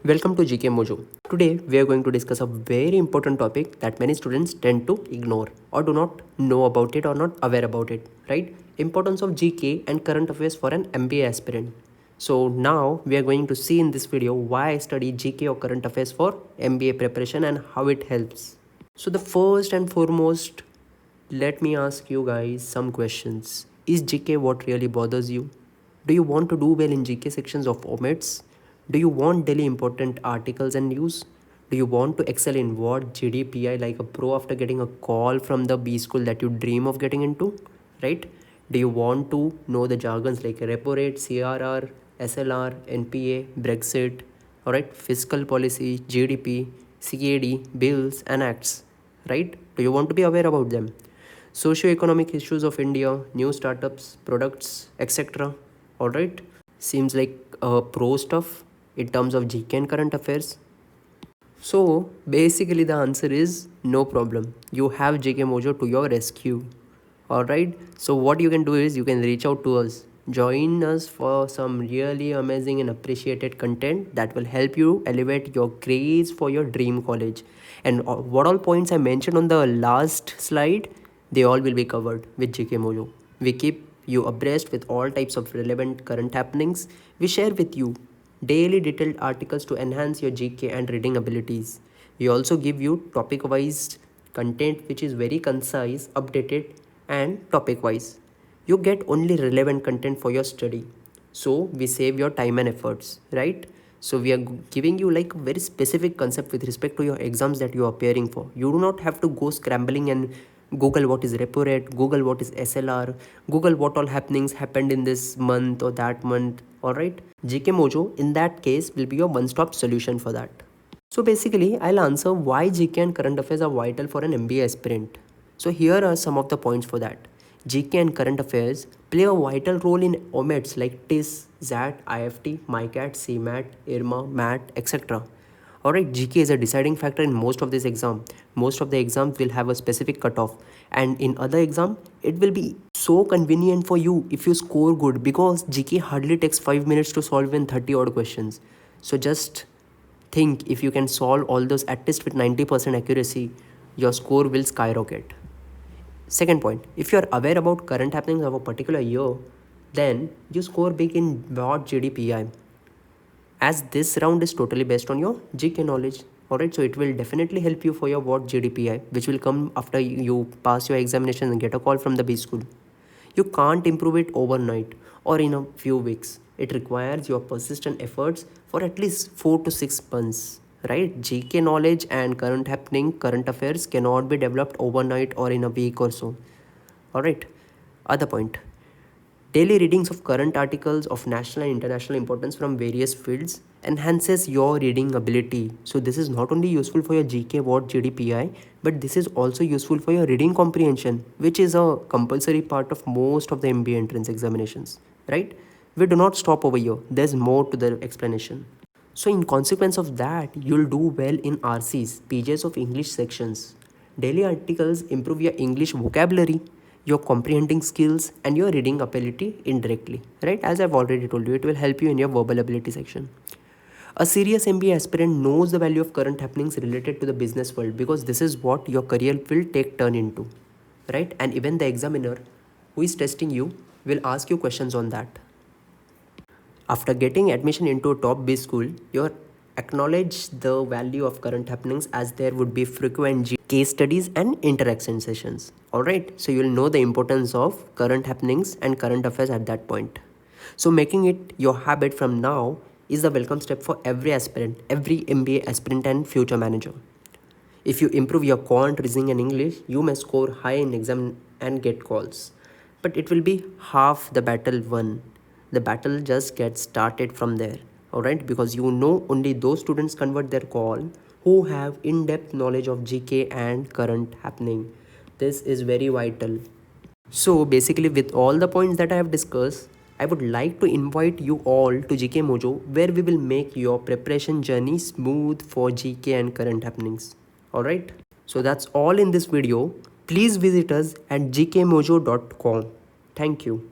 Welcome to GK Mojo. Today we are going to discuss a very important topic that many students tend to ignore or do not know about it or not aware about it, right? Importance of GK and current affairs for an MBA aspirant. So now we are going to see in this video why I study GK or current affairs for MBA preparation and how it helps. So the first and foremost, let me ask you guys some questions. Is GK what really bothers you? Do you want to do well in GK sections of OMEDs? Do you want daily important articles and news? Do you want to excel in what GDPI like a pro after getting a call from the B school that you dream of getting into? Right? Do you want to know the jargons like repo rate, CRR, SLR, NPA, Brexit, alright, fiscal policy, GDP, CAD, bills and acts, right? Do you want to be aware about them? Socio-economic issues of India, new startups, products, etc. Alright, seems like pro stuff in terms of GK and current affairs. So basically the answer is no problem. You have GK Mojo to your rescue. Alright, so what you can do is you can reach out to us. Join us for some really amazing and appreciated content that will help you elevate your grades for your dream college. And what all points I mentioned on the last slide, they all will be covered with GK Mojo. We keep you abreast with all types of relevant current happenings. We share with you daily detailed articles to enhance your GK and reading abilities. We also give you topic wise content which is very concise, updated, and topic wise. You get only relevant content for your study. So we save your time and efforts, right? So we are giving you like a very specific concept with respect to your exams that you are preparing for. You do not have to go scrambling and Google what is repo rate, Google what is SLR, Google what all happenings happened in this month or that month. Alright, GK Mojo in that case will be your one-stop solution for that. So basically, I'll answer why GK and current affairs are vital for an MBA aspirant. So here are some of the points for that. GK and current affairs play a vital role in OMEDs like TIS, ZAT, IFT, MyCAT, CMAT, IRMA, MAT, etc. Alright, GK is a deciding factor in most of this exam. Most of the exams will have a specific cutoff, and in other exam, it will be so convenient for you if you score good because GK hardly takes 5 minutes to solve in 30 odd questions. So just think if you can solve all those at least with 90% accuracy, your score will skyrocket. Second point, if you are aware about current happenings of a particular year, then you score big in what GDPI, as this round is totally based on your GK knowledge. Alright, so it will definitely help you for your what GDPI, which will come after you pass your examination and get a call from the B school. You can't improve it overnight or in a few weeks. It requires your persistent efforts for at least 4 to 6 months. Right? GK knowledge and current happening, current affairs cannot be developed overnight or in a week or so. Alright. Other point. Daily readings of current articles of national and international importance from various fields enhances your reading ability. So this is not only useful for your GK what GDPI, but this is also useful for your reading comprehension, which is a compulsory part of most of the MBA entrance examinations, right? We do not stop over here. There's more to the explanation. So in consequence of that, you'll do well in RCs, pages of English sections. Daily articles improve your English vocabulary, your comprehending skills, and your reading ability indirectly, right? As I've already told you, it will help you in your verbal ability section. A serious MBA aspirant knows the value of current happenings related to the business world because this is what your career will take turn into, right? And even the examiner who is testing you will ask you questions on that. After getting admission into a top B school, you acknowledge the value of current happenings as there would be frequent case studies and interaction sessions. Alright, so you'll know the importance of current happenings and current affairs at that point. So making it your habit from now is the welcome step for every aspirant, every MBA aspirant and future manager. If you improve your quant, reasoning and English, you may score high in exam and get calls. But it will be half the battle won. The battle just gets started from there. Alright, because you know only those students convert their call who have in-depth knowledge of GK and current happening. This is very vital. So basically with all the points that I have discussed, I would like to invite you all to GK Mojo where we will make your preparation journey smooth for GK and current happenings. Alright, so that's all in this video. Please visit us at gkmojo.com. Thank you.